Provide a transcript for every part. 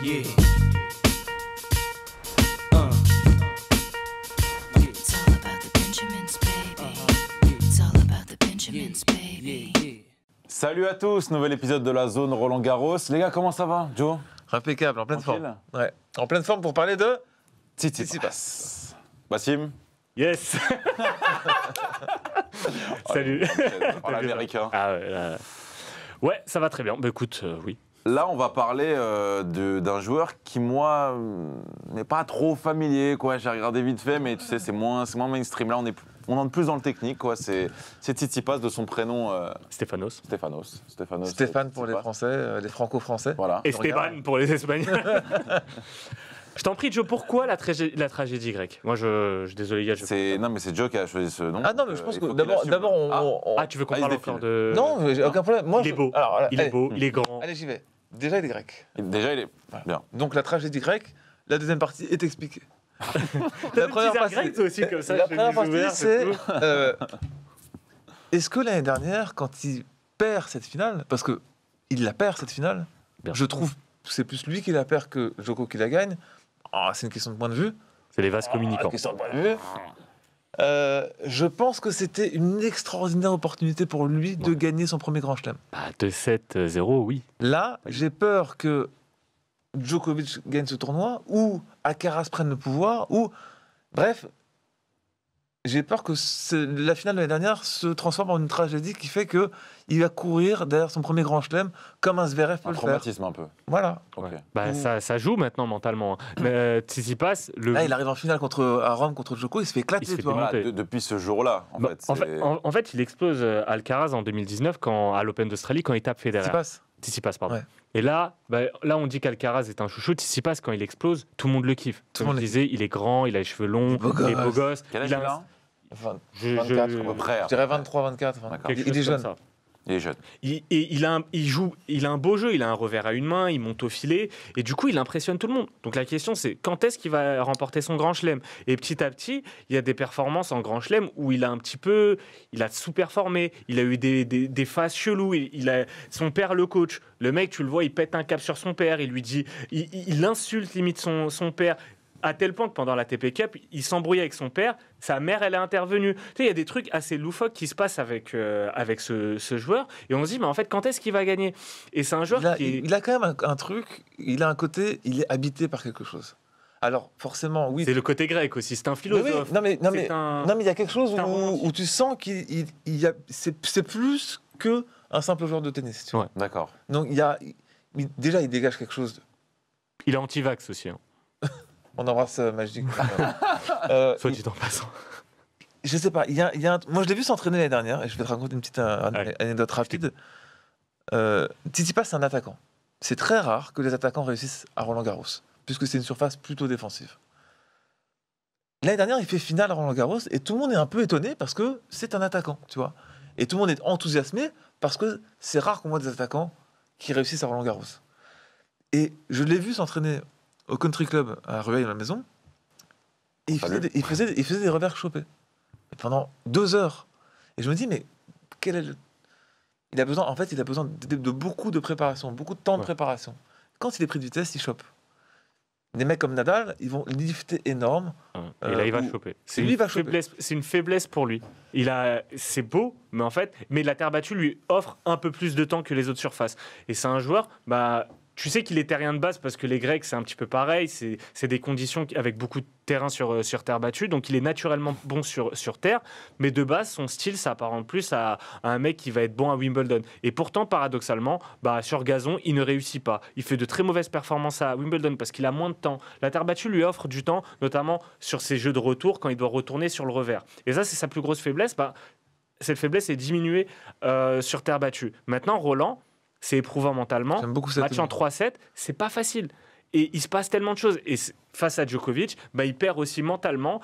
Yeah. It's all about the Benjamins, baby. It's all about the Benjamins, baby. Salut à tous, nouvel épisode de la zone Roland Garros. Les gars, comment ça va, Joe? Impeccable, en pleine Tranquille. forme. Ouais. En pleine forme pour parler de Tsitsipas. Bassim. Yes. Salut. Par l'américain. Ah ouais, ouais, ça va très bien. Bah écoute, oui. Là, on va parler d'un joueur qui, moi, n'est pas trop familier, quoi. J'ai regardé vite fait, mais tu sais, c'est moins mainstream. Là, on entre plus dans le technique, quoi. C'est Tsitsipas de son prénom Stéphanos. Stéphane pour les Français, les Franco-Français. Voilà. Esteban pour les Espagnols. Je t'en prie, Joe, pourquoi la tragédie grecque? Moi, je désolé, gars. Non, mais c'est Joe qui a choisi ce nom. Ah non, mais je pense il que faut qu'il assume. d'abord on... Ah, tu veux qu'on il parle se encore défile. de... Non, mais j'ai aucun problème. Moi, Il est beau. Alors, Il est allez, beau, il est grand. Allez, j'y vais. Déjà, il est grec. Déjà, il est Voilà. bien. Donc la tragédie grecque, la deuxième partie est expliquée. La première partie, toi aussi, comme ça. La je fais première des partie, ouverts, c'est tout. est-ce que l'année dernière, quand il perd cette finale, parce que il la perd cette finale, Bien. je trouve que c'est plus lui qui la perd que Djoko qui la gagne. Ah, c'est une question de point de vue. C'est les vases communicants. Question de point de vue. Je pense que c'était une extraordinaire opportunité pour lui de gagner son premier Grand Chelem. Bah, 2-7-0, oui. Là, j'ai peur que Djokovic gagne ce tournoi, ou Alcaraz prenne le pouvoir, ou... Bref, j'ai peur que la finale de l'année dernière se transforme en une tragédie qui fait qu'il va courir derrière son premier Grand Chelem comme un Zverev peut Un le faire. traumatisme un peu. Voilà. Ok. Bah, ça joue maintenant mentalement. Mais Tsitsipas, Là, il arrive en finale à Rome contre Djoko, il se fait éclater. Il se fait tu vois. démonter. Voilà, depuis ce jour-là, en Bah, fait. en fait, il explose Alcaraz en 2019 à l'Open d'Australie quand il tape Federer. Tsitsipas, pardon. Ouais. Et là, on dit qu'Alcaraz est un chouchou. Tsitsipas, quand il explose, tout le monde le kiffe. Tout le Comme monde je disais, il est grand, il a les cheveux longs, il est beau gosse. Quel âge il a Enfin, Je- 24, je- à peu près, Je dirais 23, 24. enfin. D'accord. Il quelque est chose comme jeune. ça. Il est jeune. Il a un beau jeu, il a un revers à une main, il monte au filet, et du coup, il impressionne tout le monde. Donc la question, c'est quand est-ce qu'il va remporter son Grand Chelem? Et petit à petit, il y a des performances en Grand Chelem où il a sous-performé, il a eu des phases cheloues, son père le coach. Le mec, tu le vois, il pète un cap sur son père, il lui dit, il insulte limite son père. À tel point que pendant la TP Cup, il s'embrouille avec son père, sa mère, elle est intervenue. Tu sais, il y a des trucs assez loufoques qui se passent avec ce joueur, et on se dit, mais en fait, quand est-ce qu'il va gagner? Et c'est un joueur Il a quand même un truc, il a un côté, il est habité par quelque chose. Alors, forcément, oui. C'est le côté grec aussi, c'est un Mais philosophe. oui, non, mais il y a quelque chose c'est un romantique. où tu sens c'est plus qu'un simple joueur de tennis. Tu vois. Ouais. D'accord. Donc, déjà, il dégage quelque chose. Il est anti-vax aussi, hein. On embrasse Magic. Soit dit en passant. Je sais pas, moi je l'ai vu s'entraîner l'année dernière, et je vais te raconter une petite anecdote rapide. Tsitsipas, c'est un attaquant. C'est très rare que les attaquants réussissent à Roland-Garros, puisque c'est une surface plutôt défensive. L'année dernière, il fait finale à Roland-Garros, et tout le monde est un peu étonné parce que c'est un attaquant, tu vois. Et tout le monde est enthousiasmé parce que c'est rare qu'on voit des attaquants qui réussissent à Roland-Garros. Et je l'ai vu s'entraîner au country club à Rueil, à la maison, et il faisait des revers chopés. Et pendant 2 heures. Et je me dis, mais quel est le... Il a besoin de beaucoup de préparation, beaucoup de temps de préparation. Quand il est pris de vitesse, il chope. Des mecs comme Nadal, ils vont lifter énorme. Et là, il va choper. C'est lui, il va choper. une faiblesse pour lui. C'est beau, mais la terre battue lui offre un peu plus de temps que les autres surfaces. Et c'est un joueur, tu sais qu'il est terrien de base parce que les Grecs, c'est un petit peu pareil. C'est des conditions avec beaucoup de terrain sur terre battue. Donc, il est naturellement bon sur terre. Mais de base, son style s'apparente plus à un mec qui va être bon à Wimbledon. Et pourtant, paradoxalement, sur gazon, il ne réussit pas. Il fait de très mauvaises performances à Wimbledon parce qu'il a moins de temps. La terre battue lui offre du temps, notamment sur ses jeux de retour quand il doit retourner sur le revers. Et ça, c'est sa plus grosse faiblesse. Cette faiblesse est diminuée sur terre battue. Maintenant, Roland... C'est éprouvant mentalement. J'aime beaucoup cette Match en 3-7, c'est pas facile. Et il se passe tellement de choses. Et face à Djokovic, il perd aussi mentalement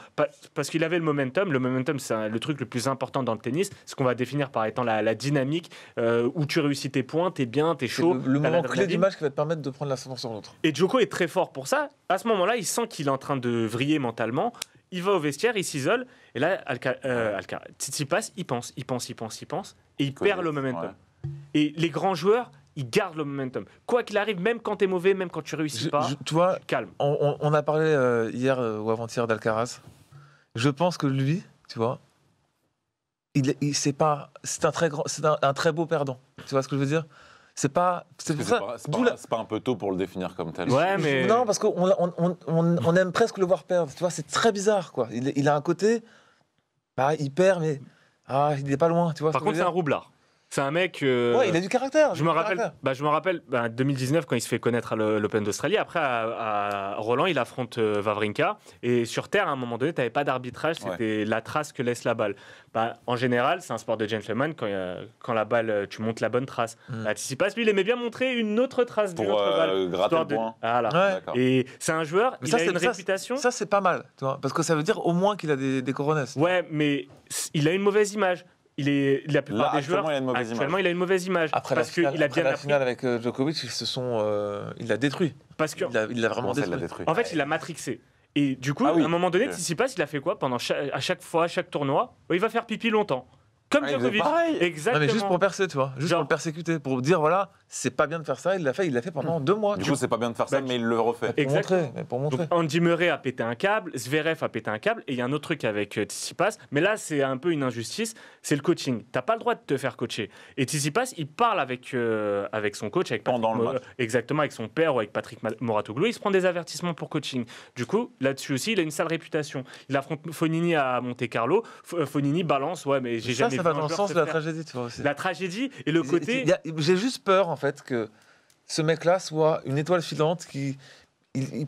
parce qu'il avait le momentum. Le momentum, c'est le truc le plus important dans le tennis. Ce qu'on va définir par étant la dynamique où tu réussis tes points, t'es bien, t'es chaud. Le t'as moment clé l'adrénaline. du match qui va te permettre de prendre l'ascendant sur l'autre. Et Djoko est très fort pour ça. À ce moment-là, il sent qu'il est en train de vriller mentalement. Il va au vestiaire, il s'isole. Et là, Tsitsipas, il pense. Et il perd le momentum. Ouais. Et les grands joueurs, il garde le momentum. Quoi qu'il arrive, même quand t'es mauvais, même quand tu réussis pas, Tu vois, calme. on a parlé hier ou avant-hier d'Alcaraz. Je pense que lui, tu vois, c'est un très beau perdant. Tu vois ce que je veux dire? C'est pour ça. C'est pas un peu tôt pour le définir comme tel. Ouais, mais. Non, parce qu'on aime presque le voir perdre. Tu vois, c'est très bizarre, quoi. Il a un côté, bah, il perd, mais il n'est pas loin. Tu vois. Par contre, c'est un roublard. C'est un mec. Ouais, il a du caractère. Je me rappelle, 2019 quand il se fait connaître à l'Open d'Australie. Après, à Roland, il affronte Wawrinka. Et sur terre, à un moment donné, tu n'avais pas d'arbitrage. C'était la trace que laisse la balle. En général, c'est un sport de gentleman. Quand la balle, tu montes la bonne trace. Tsitsipas, lui, il aimait bien montrer une autre trace d'une autre balle. Gratter le point. Voilà. Ouais. Et c'est un joueur, Mais il a une réputation. Ça, c'est pas mal. Tu vois, parce que ça veut dire au moins qu'il a des coronesses. Ouais, mais il a une mauvaise image. La plupart des joueurs, il a une mauvaise image. Après parce la qu'il a bien la appris. finale avec Djokovic, il l'a détruit. Parce que, Il l'a vraiment Comment ça, il l'a détruit. détruit en fait, il l'a matrixé. Et du coup, Ah oui. à un moment donné, Ok. Tsitsipas, il a fait quoi pendant chaque tournoi? Il va faire pipi longtemps. Comme Il faisait Djokovic. pareil. Non, Exactement. mais juste pour percer, tu vois. Juste Genre- pour le persécuter. Pour dire, voilà, c'est pas bien de faire ça. Il l'a fait pendant 2 mois. Du coup, c'est pas bien de faire ça, Bah, mais il le refait. Pour montrer. Donc, Andy Murray a pété un câble, Zverev a pété un câble, et il y a un autre truc avec Tsitsipas, mais là c'est un peu une injustice, c'est le coaching. T'as pas le droit de te faire coacher. Et Tsitsipas, il parle avec son coach, avec Patrick Pendant le match. exactement, avec son père ou avec Patrick Mouratoglou, il se prend des avertissements pour coaching. Du coup, là-dessus aussi, il a une sale réputation. Il affronte Fognini à Monte Carlo, Fognini balance, ouais, mais j'ai jamais Ça vu va un dans le joueur sens se de la faire- tragédie, tu vois. Aussi. La tragédie et le côté... J'ai juste peur, en fait, que ce mec-là soit une étoile filante qui.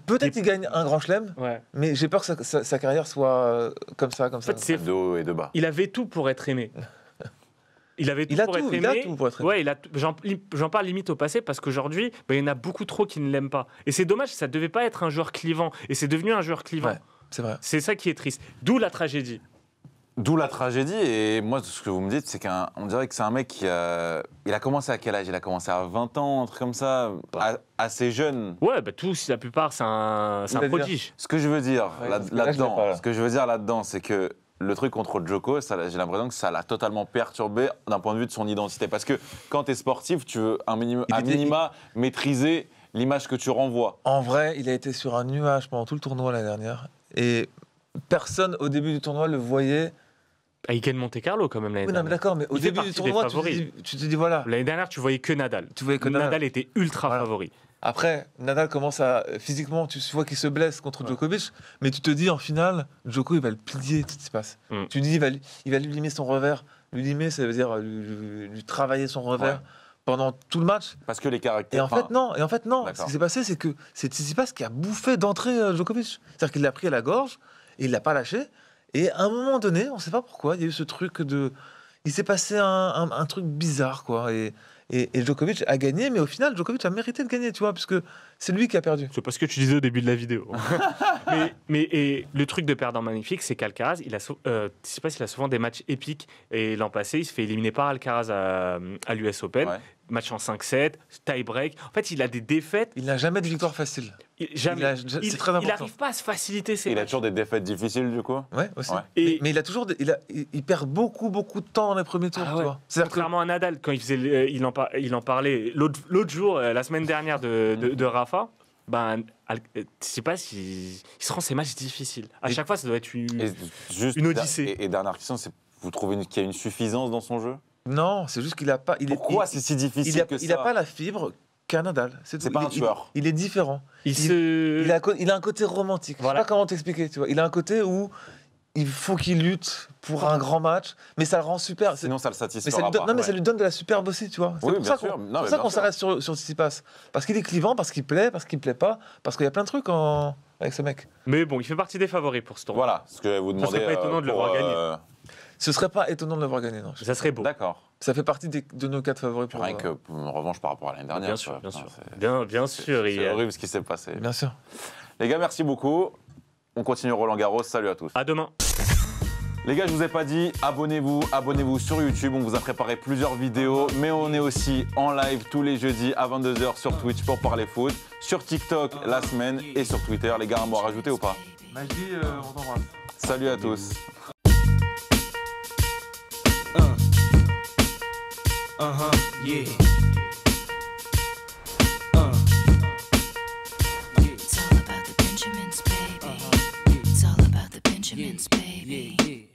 Peut-être il gagne un grand chelem, Ouais. mais j'ai peur que sa carrière soit comme ça. En fait, c'est De haut et de bas. Il avait tout pour être aimé. Il avait tout Il a pour tout, être il a aimé. tout pour être aimé. Ouais, j'en parle limite au passé parce qu'aujourd'hui, il y en a beaucoup trop qui ne l'aiment pas. Et c'est dommage, ça devait pas être un joueur clivant. Et c'est devenu un joueur clivant. Ouais, c'est vrai. C'est ça qui est triste. D'où la tragédie. D'où la tragédie. Et moi, ce que vous me dites, c'est qu'on dirait que c'est un mec qui a. Il a commencé à quel âge? Il a commencé à 20 ans, un truc comme ça, assez jeune. Ouais, tous, la plupart, c'est un C'est-à-dire prodige. Ce que je veux dire Ouais, parce que là, je l'ai là-dedans, pas, là. ce que je veux dire là-dedans, c'est que le truc contre Djoko, j'ai l'impression que ça l'a totalement perturbé d'un point de vue de son identité. Parce que quand tu es sportif, tu veux à minima maîtriser l'image que tu renvoies. En vrai, il a été sur un nuage pendant tout le tournoi l'année dernière. Et personne, au début du tournoi, le voyait. Il gagne Monte Carlo quand même l'année Oui, non, mais dernière. d'accord, mais au Il fait début du partie des tournoi, favoris. tu te dis, voilà. L'année dernière, tu voyais que Nadal. Tu voyais que Nadal était ultra Voilà. favori. Après, Nadal commence à. Physiquement, tu vois qu'il se blesse contre Djokovic, mais tu te dis, en finale, Djoko, il va le plier, tout ce qui se passe. Mm. Tu dis, il va lui limer son revers. Lui limer, ça veut dire lui travailler son revers pendant tout le match. Parce que les caractères. Et en fait, non. Ce D'accord. qui s'est passé, c'est que c'est Tsitsipas qui a bouffé d'entrée Djokovic. C'est-à-dire qu'il l'a pris à la gorge et il l'a pas lâché. Et à un moment donné, on ne sait pas pourquoi, il y a eu ce truc de. Il s'est passé un truc bizarre, quoi. Et Djokovic a gagné, mais au final, Djokovic a mérité de gagner, tu vois, parce que c'est lui qui a perdu. C'est pas ce que tu disais au début de la vidéo. mais le truc de perdant magnifique, c'est qu'Alcaraz, Tsitsipas, il a souvent des matchs épiques. Et l'an passé, il se fait éliminer par Alcaraz à l'US Open. Ouais. Match en 5-7, tie-break. En fait, il a des défaites. Il n'a jamais de victoire facile. Jamais. C'est très important. Il n'arrive pas à se faciliter ses Il a matchs. toujours des défaites difficiles, du coup. Ouais, aussi. Ouais. Et- Mais il a toujours. Il perd beaucoup de temps dans les premiers tours, Ah tu ouais. vois. C'est-à-dire que- Contrairement à Nadal, quand il en parlait l'autre jour, la semaine dernière de Rafa, Tsitsipas, il se rend ses matchs difficiles. À chaque fois, ça doit être Et juste, une odyssée. Et dernière question, c'est vous trouvez qu'il y a une suffisance dans son jeu? Non, c'est juste qu'il a pas. Pourquoi c'est si difficile que ça? Il n'a pas la fibre qu'un Nadal. C'est tout. pas un tueur. Il est différent. il Il a un côté romantique. Voilà. Je sais pas comment t'expliquer. Tu vois, il a un côté où il faut qu'il lutte pour un grand match, mais ça le rend super. Sinon, ça le Mais satisfera pas. non, mais ça lui donne de la superbe aussi, tu vois. C'est Oui, pour bien ça sûr. qu'on Non, mais ça bien qu'on sûr. s'arrête sur Tsitsipas. Parce qu'il est clivant, parce qu'il plaît pas, parce qu'il y a plein de trucs avec ce mec. Mais bon, il fait partie des favoris pour ce tournoi. Voilà, ce que vous demandez. serait pas étonnant de le pour, voir gagner. Ce serait pas étonnant de le voir gagner, non. Ça serait beau. D'accord. Ça fait partie de nos 4 favoris pour Rien que, en revanche, par rapport à l'année dernière. Bien sûr, quoi. bien Putain, sûr. c'est- Bien sûr. C'est horrible ce qui s'est passé. Bien sûr. Les gars, merci beaucoup. On continue Roland Garros. Salut à tous. À demain. Les gars, je vous ai pas dit, abonnez-vous sur YouTube. On vous a préparé plusieurs vidéos, mais on est aussi en live tous les jeudis à 22h sur Twitch pour parler foot, sur TikTok la semaine et sur Twitter. Les gars, un mot à rajouter ou pas? Majdi, on t'embrasse. Salut à tous. Yeah. Benjamins, baby. yeah.